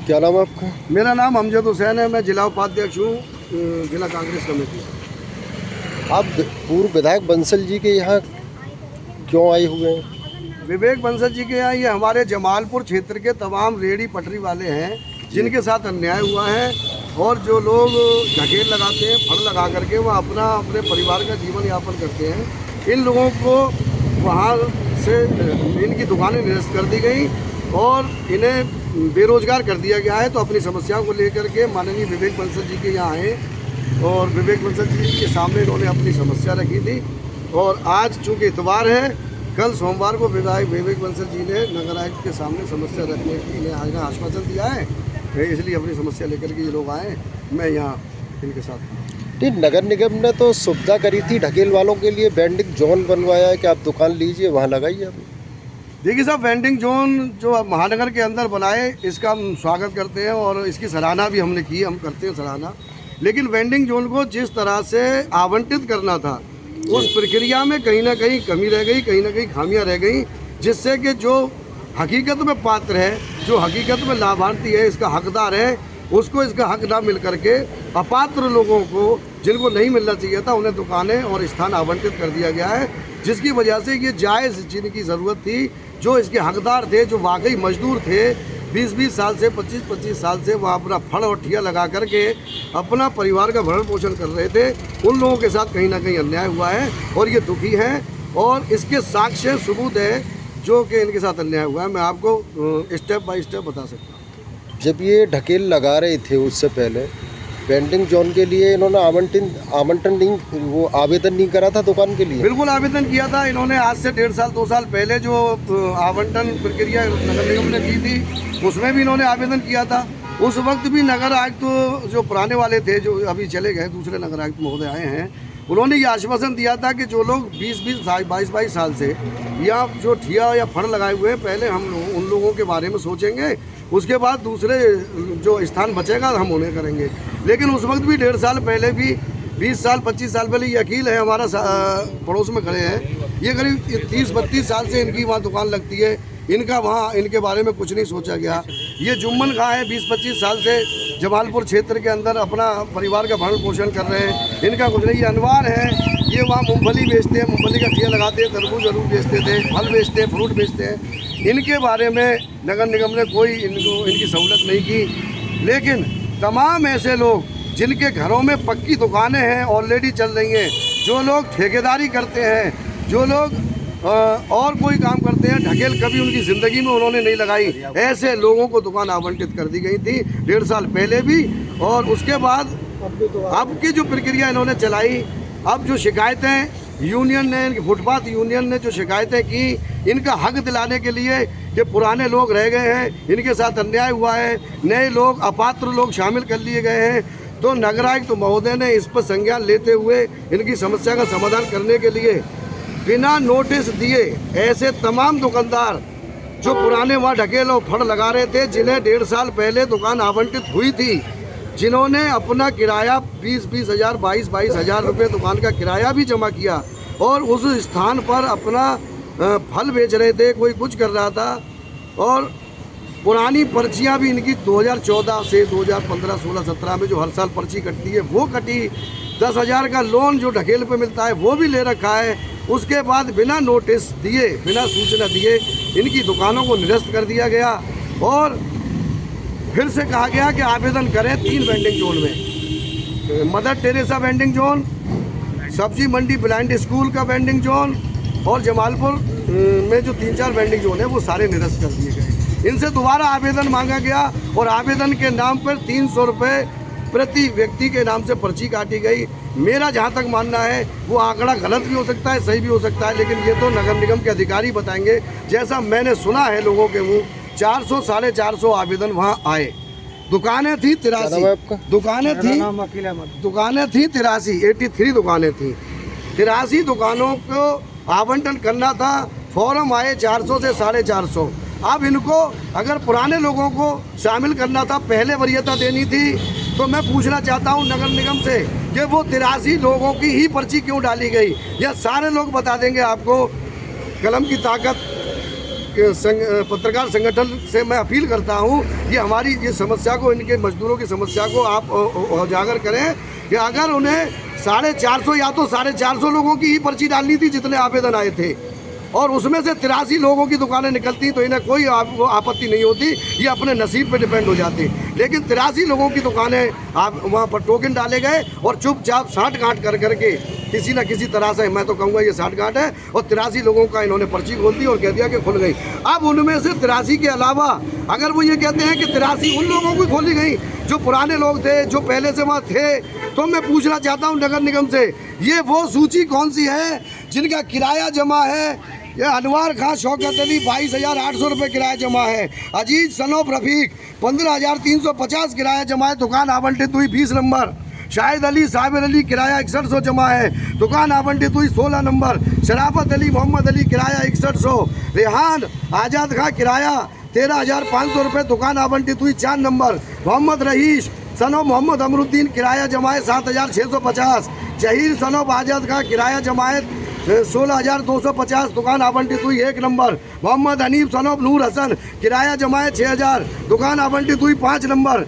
क्या नाम है आपका? मेरा नाम अमजद हुसैन है। मैं जिला उपाध्यक्ष हूँ जिला कांग्रेस कमेटी। आप पूर्व विधायक बंसल जी के यहाँ क्यों आए हुए हैं? विवेक बंसल जी के यहाँ ये हमारे जमालपुर क्षेत्र के तमाम रेहड़ी पटरी वाले हैं जिनके साथ अन्याय हुआ है और जो लोग ढकेल लगाते हैं, फड़ लगा करके वह अपने परिवार का जीवन यापन करते हैं। इन लोगों को वहाँ से इनकी दुकानें निरस्त कर दी गई और इन्हें बेरोजगार कर दिया गया है। तो अपनी समस्याओं को लेकर के माननीय विवेक बंसल जी के यहाँ आए और विवेक बंसल जी के सामने इन्होंने अपनी समस्या रखी थी। और आज चूँकि इतवार है, कल सोमवार को विधायक विवेक बंसल जी ने नगर आयुक्त के सामने समस्या रखने के लिए आश्वासन दिया है, इसलिए अपनी समस्या लेकर के ये लोग आए। मैं यहाँ इनके साथ। ठीक, नगर निगम ने तो सुविधा करी थी ढकेल वालों के लिए, वेंडिंग जोन बनवाया है कि आप दुकान लीजिए वहाँ लगाइए। अभी देखिए साहब, वेंडिंग जोन जो महानगर के अंदर बनाए इसका हम स्वागत करते हैं और इसकी सराहना भी हमने की, हम करते हैं सराहना। लेकिन वेंडिंग जोन को जिस तरह से आवंटित करना था उस प्रक्रिया में कहीं ना कहीं कमी रह गई, कहीं ना कहीं खामियां रह गई, जिससे कि जो हकीकत में पात्र है, जो हकीकत में लाभार्थी है, इसका हकदार है, उसको इसका हक ना मिल करके अपात्र लोगों को जिनको नहीं मिलना चाहिए था उन्हें दुकानें और स्थान आवंटित कर दिया गया है। जिसकी वजह से ये जायज़ जिनकी ज़रूरत थी, जो इसके हकदार थे, जो वाकई मजदूर थे, 20-20 साल से 25-25 साल से वह अपना फड़ और ठिया लगा करके अपना परिवार का भरण पोषण कर रहे थे, उन लोगों के साथ कहीं ना कहीं अन्याय हुआ है और ये दुखी हैं और इसके साक्ष्य सबूत है जो कि इनके साथ अन्याय हुआ है। मैं आपको स्टेप बाय स्टेप बता सकता हूँ। जब ये ढकेल लगा रहे थे उससे पहले वेंडिंग जोन के लिए इन्होंने आमंत्रण नहीं, वो आवेदन नहीं करा था दुकान के लिए? बिल्कुल आवेदन किया था इन्होंने। आज से 1.5 साल 2 साल पहले जो आवंटन प्रक्रिया नगर निगम ने की थी उसमें भी इन्होंने आवेदन किया था। उस वक्त भी नगर आयुक्त तो जो पुराने वाले थे, जो अभी चले गए, दूसरे नगर आयुक्त महोदय आए हैं, उन्होंने ये आश्वासन दिया था कि जो लोग 22 साल से या जो ठिया या फड़ लगाए हुए हैं, पहले हम उन लोगों के बारे में सोचेंगे, उसके बाद दूसरे जो स्थान बचेगा हम उन्हें करेंगे। लेकिन उस वक्त भी 1.5 साल पहले भी 20 साल 25 साल पहले ये अकील है हमारा पड़ोस में खड़े हैं, ये करीब 30-32 साल से इनकी वहाँ दुकान लगती है, इनका वहाँ इनके बारे में कुछ नहीं सोचा गया। ये जुम्मन खां है, 20-25 साल से जमालपुर क्षेत्र के अंदर अपना परिवार का भरण पोषण कर रहे हैं, इनका कुछ नहीं। ये अनवार है, ये वहाँ मूंगफली बेचते हैं, मूंगफली का ठिया लगाते हैं, तरबूज जरूर बेचते थे, फल बेचते हैं, फ्रूट बेचते हैं। इनके बारे में नगर निगम ने कोई इनकी सहूलत नहीं की। लेकिन तमाम ऐसे लोग जिनके घरों में पक्की दुकानें हैं, ऑलरेडी चल रही हैं, जो लोग ठेकेदारी करते हैं, जो लोग और कोई काम करते हैं, ढकेल कभी उनकी ज़िंदगी में उन्होंने नहीं लगाई, ऐसे लोगों को दुकान आवंटित कर दी गई थी 1.5 साल पहले भी। और उसके बाद अब की जो प्रक्रिया इन्होंने चलाई, अब जो शिकायतें यूनियन ने, फुटपाथ यूनियन ने जो शिकायतें की, इनका हक दिलाने के लिए कि पुराने लोग रह गए हैं, इनके साथ अन्याय हुआ है, नए लोग, अपात्र लोग शामिल कर लिए गए हैं, तो नगर आयुक्त महोदय ने इस पर संज्ञान लेते हुए इनकी समस्या का समाधान करने के लिए बिना नोटिस दिए ऐसे तमाम दुकानदार जो पुराने वहाँ ढकेल और फड़ लगा रहे थे, जिन्हें 1.5 साल पहले दुकान आवंटित हुई थी, जिन्होंने अपना किराया 20-20 हज़ार 22-22 हज़ार रुपये दुकान का किराया भी जमा किया और उस स्थान पर अपना फल बेच रहे थे, कोई कुछ कर रहा था। और पुरानी पर्चियां भी इनकी 2014 से 2015, 16, 17 में जो हर साल पर्ची कटती है वो कटी, 10,000 का लोन जो ढकेल पे मिलता है वो भी ले रखा है। उसके बाद बिना नोटिस दिए, बिना सूचना दिए इनकी दुकानों को निरस्त कर दिया गया और फिर से कहा गया कि आवेदन करें 3 वेंडिंग जोन में, मदर टेरेसा वेंडिंग जोन, सब्जी मंडी ब्लाइंड स्कूल का वेंडिंग जोन और जमालपुर में जो 3-4 वेंडिंग जोन है वो सारे निरस्त कर दिए गए। इनसे दोबारा आवेदन मांगा गया और आवेदन के नाम पर 300 रुपये प्रति व्यक्ति के नाम से पर्ची काटी गई। मेरा जहाँ तक मानना है वो आंकड़ा गलत भी हो सकता है, सही भी हो सकता है, लेकिन ये तो नगर निगम के अधिकारी बताएंगे। जैसा मैंने सुना है लोगों के मुँह, 400 साढ़े 400 आवेदन वहाँ आए। दुकानें थी 83, दुकानें थी 83, 83 दुकानें थी। 83 दुकानों को आवंटन करना था, फॉर्म आए 400 से 450। अब इनको अगर पुराने लोगों को शामिल करना था, पहले वरीयता देनी थी, तो मैं पूछना चाहता हूं नगर निगम से कि वो 83 लोगों की ही पर्ची क्यों डाली गई। या सारे लोग बता देंगे आपको। कलम की ताकत पत्रकार संगठन से मैं अपील करता हूं कि हमारी ये समस्या को, इनके मजदूरों की समस्या को आप उजागर करें कि अगर उन्हें 450 या तो 450 लोगों की ही पर्ची डालनी थी जितने आवेदन आए थे, और उसमें से 83 लोगों की दुकानें निकलती तो इन्हें कोई आपत्ति नहीं होती, ये अपने नसीब पे डिपेंड हो जाती। लेकिन 83 लोगों की दुकानें आप वहाँ पर टोकन डाले गए और चुपचाप साठ गांठ कर करके किसी न किसी तरह से, मैं तो कहूँगा ये साठ गांठ है, और 83 लोगों का इन्होंने पर्ची खोल दी और कह दिया कि खुल गई। अब उनमें से 83 के अलावा अगर वो ये कहते हैं कि 83 उन लोगों की खोली गई जो पुराने लोग थे, जो पहले से वहाँ थे, तो मैं पूछना चाहता हूँ नगर निगम से, ये वो सूची कौन सी है जिनका किराया जमा है? ये अनवार खां शौकत अली 22,800 रुपये किराया जमा है। अजीज सनोफ रफीक 15,350 किराया जमा है, दुकान आवंटित हुई 20 नंबर। शाहिद अली साबिर अली किराया 6100 जमा है, दुकान आवंटित हुई 16 नंबर। शराफत अली मोहम्मद अली किराया 6100। रेहान आज़ाद खां किराया 13,500 रुपये, दुकान आवंटित हुई 4 number. Mohammad rice son of Mohammad Amruddin किराया जमा है 7,650। जहीर सनोफ आज़ाद खां किराया जमा है 16,250, दुकान आवंटित हुई 1 नंबर। मोहम्मद हनीफ सनोफ नूर हसन किराया जमा है 6,000, दुकान आवंटित हुई 5 नंबर।